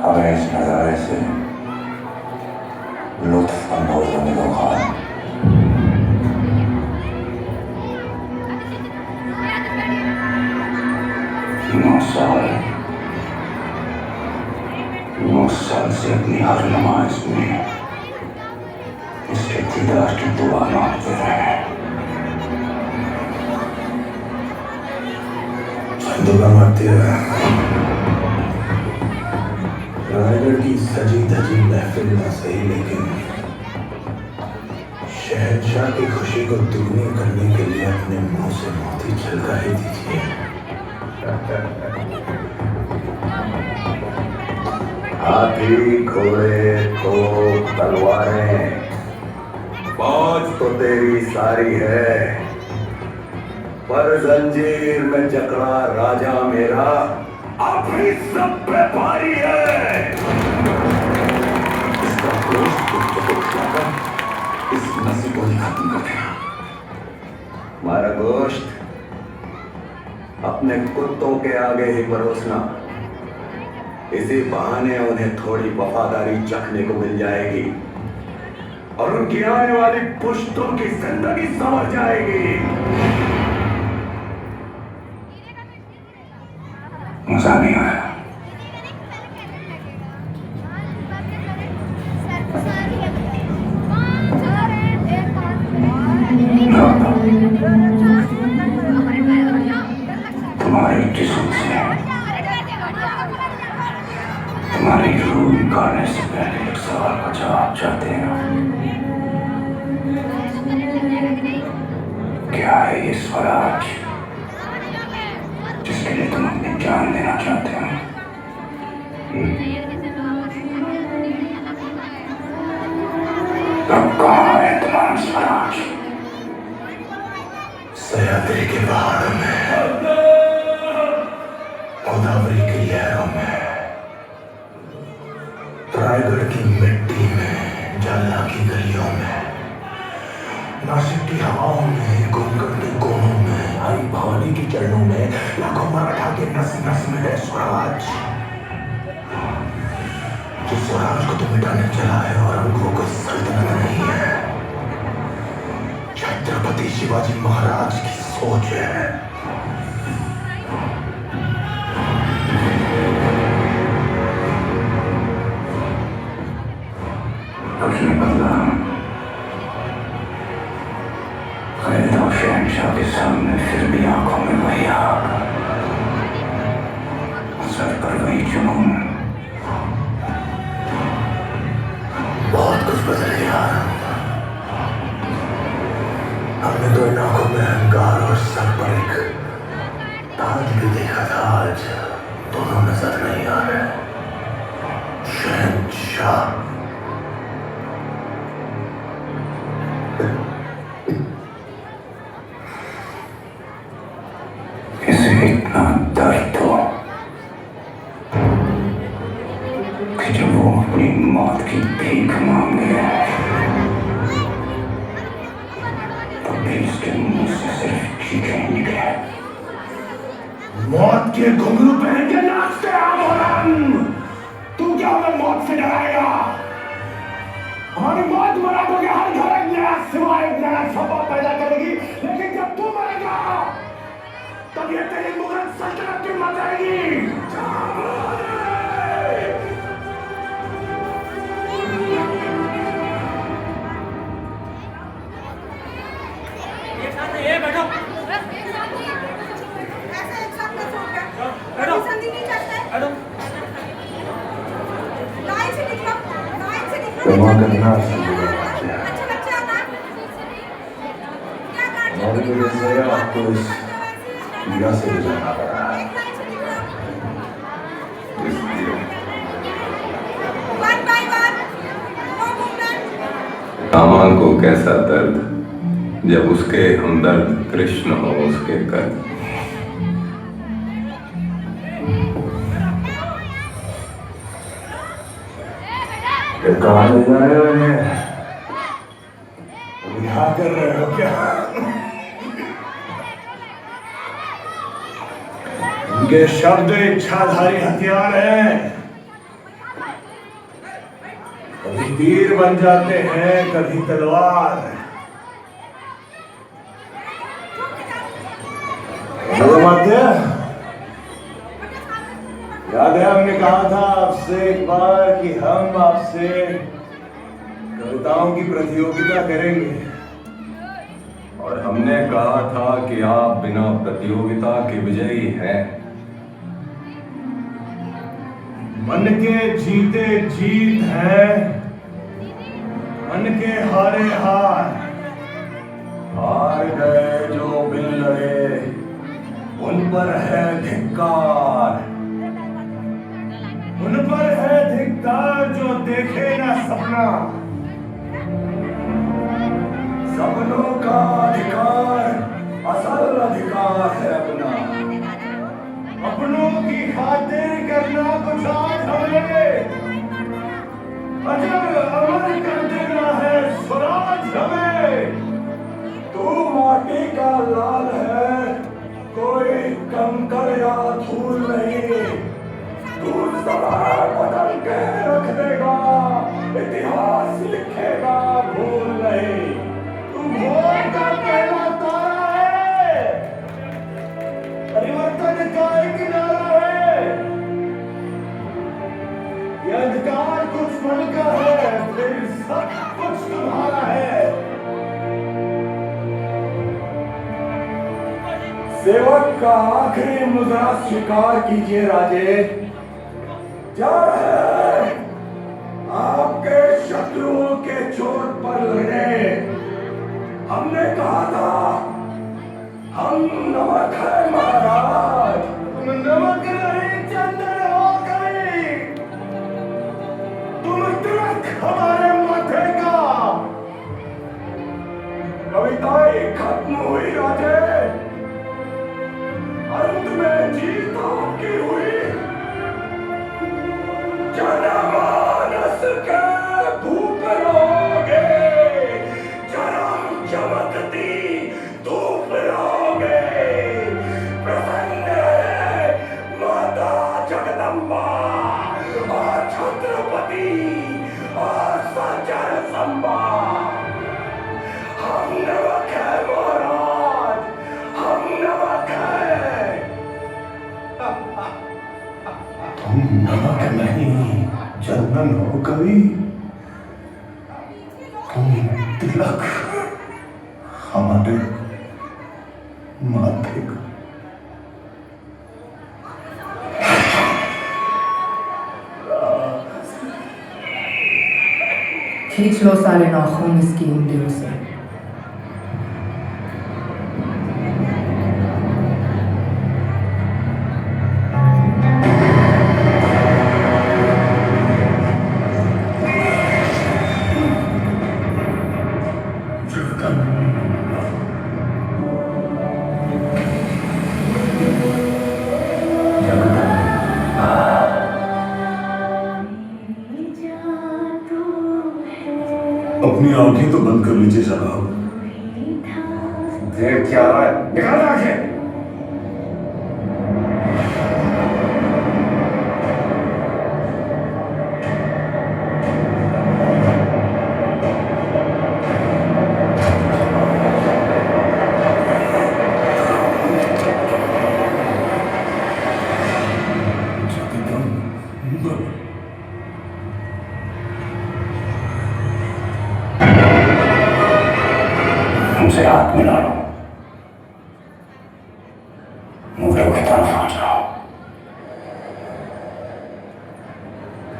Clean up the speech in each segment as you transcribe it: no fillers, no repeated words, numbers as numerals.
हमें इस नजारे से लुत्फ अंदोज होने दो खान। नौ साल 9 साल से अपनी हर नमाज में इसके दीदार की दुआ मांगते रहे। दुआ मांगते हुए रायगढ़ की सजी धजी महफिल ना सही, लेकिन शहंशाह की खुशी को दुगनी करने के लिए अपने मुंह से मोती छलका ही दीजिए। हाथी, घोड़े, तोप, तलवारें, फौज तो तेरी सारी है, पर जंजीर में जकड़ा राजा मेरा अभी सब पे भारी है। इसका गोश्त कुत्तों को खिलाकर इस नस्ल को ही खत्म कर देना। हमारा गोश्त अपने कुत्तों के आगे ही परोसना, इसी बहाने उन्हें थोड़ी वफादारी चखने को मिल जाएगी और उनकी आने वाली पुश्तों की जिंदगी संवर जाएगी। मजा नहीं आया। तुम्हारे जिस्म से तुम्हारी रूह निकालने से पहले एक सवाल का जवाब चाहते हैं। क्या है ये स्वराज जिसके लिए तुम अपनी जान देना चाहते हो? तब कहाँ है तुम्हारा स्वराज? सह्याद्री के पहाड़ों में, गोदावरी की लहरों में, रायगढ़ की मिट्टी में, जालना की गलियों में, नासिक की हवाओं में, घूंघट के कोनों में, आई भवानी की चरणों में, लाखों मराठा के नस नस में है स्वराज। जिस स्वराज को तुम मिटाने चला है और वो कोई सल्तनत नहीं है, छत्रपति शिवाजी महाराज की सोच है। उसने बदला खैर और शहंशाह के सामने फिर भी आंखों में वही आग, सर पर वही जुनून। बहुत कुछ बदल गया। हमने तो इन आंखों में अहंकार और सर पर एक ताज भी देखा था, आज दोनों नजर नहीं आ रहे। शहंशाह इसे इतना दर्द हो कि जब वो अपनी मौत की भीख मांगे तो भी उसके मुंह से सिर्फ चीखें निकले। मौत के घुंघरू पहन के नाचते आमोरन, तू क्या हमें मौत से डराएगा? हमारी मौत मराठों के हर घर एक नया सिवाय एक नया सबब पैदा करेगी, लेकिन जब तू मरेगा तब ये तेरी मुगल सल्तनत की मर जाएगी। ये बैठो। आपको इस पीड़ा से गुजरना पड़ रहा है। कामा को कैसा दर्द जब उसके हमदर्द कृष्ण हो उसके कर। कहाँ ले जा रहे हो इन्हें? रिहा कर रहे हो क्या? इनके शब्द इच्छाधारी हथियार हैं। तीर बन जाते हैं, कभी तलवार। नगमात्य, याद है हमने कहा था आपसे एक बार कि हम आपसे कविताओं की प्रतियोगिता करेंगे। और हमने कहा था कि आप बिना प्रतियोगिता के विजयी हैं। मन के जीते जीत है, मन के हारे हार। हार गए जो बिन लड़े, उन पर है धिक्कार। उन पर है धिक्कार जो देखे ना सपना। सपनों का अधिकार असल अधिकार है अपना। अपनों की खातिर करना कुछ आज हमें, अजर अमर कर देना है स्वराज हमें। तू माटी का लाल है, कोई कंकर या धूल नहीं। तू समय बदल के रख देगा, इतिहास लिखेगा भूल नहीं। तू भोर का पहला तारा है, परिवर्तन का एक नारा है। ये अंधकार कुछ पल का है, फिर सब कुछ तुम्हारा है। सेवक का आखिरी मुद्रा स्वीकार कीजिए राजे। जा रहे हैं आपके शत्रुओं के चोट पर लड़ने। हमने कहा था हम नमक है महाराज। तुम नमक नहीं चंदन हो गई, तुम तिलक हमारे माथे का। कविताएं खत्म हुई राजे, अंत में जीत आपकी हुई। जनमानस के धूप रहोगे, जन्म चमकती धूप रहोगे। प्रसन्न है माता जगदम्बा और छत्रपति और सज्जन संबा। हम नमक है महाराज, हम नमक है। तुम नमक नहीं चंदन हो कवि, तुम तिलक हमारे माथे का। खींच लो सारे नाखून इसकी उंगलियों से। अपनी आंखें तो बंद कर लीजिए जनाब। देख क्या रहा है, निकाल आंखें। हमसे हाथ मिला लो, मुगलों की तरफ आ जाओ।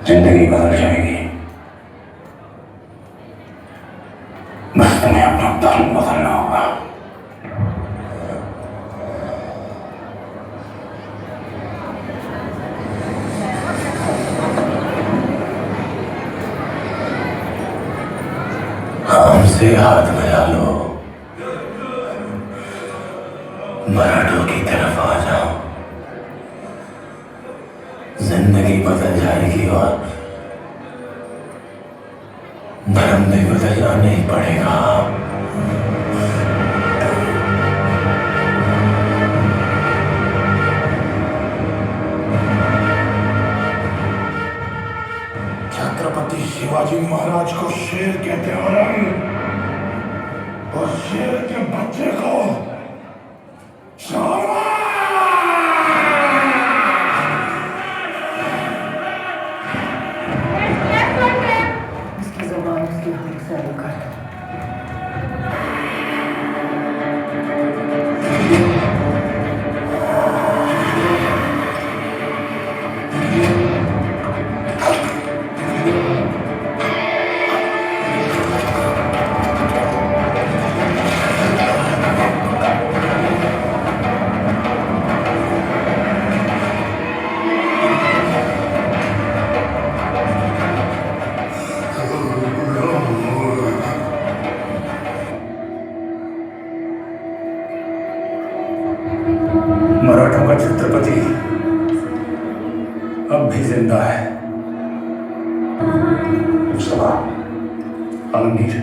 जिंदगी बदल जाएगी, बस तुम्हें अपना धर्म बदलना होगा। हमसे हाथ मिला लो, मराठों की तरफ आ जाओ। जिंदगी बदल जाएगी और धर्म भी बदल जाना ही पड़ेगा। छत्रपति छत्रपति शिवाजी महाराज को शेर कहते हो ना, और शेर के बच्चे को शाबाश! उसकी ज़बान उसकी हर से कर दो। मराठों का छत्रपति अब भी जिंदा है। मुस्तफा, आलमगीर,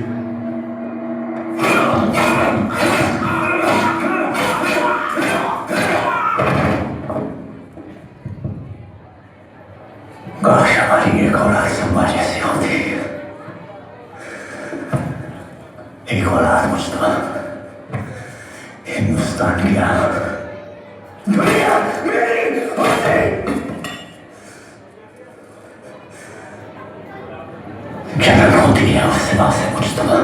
काश हमारी एक औलाद संभा जैसी होती। एक औलाद मुस्तफा हिंदुस्तान की जनरल होती है उससे मुस्तफा।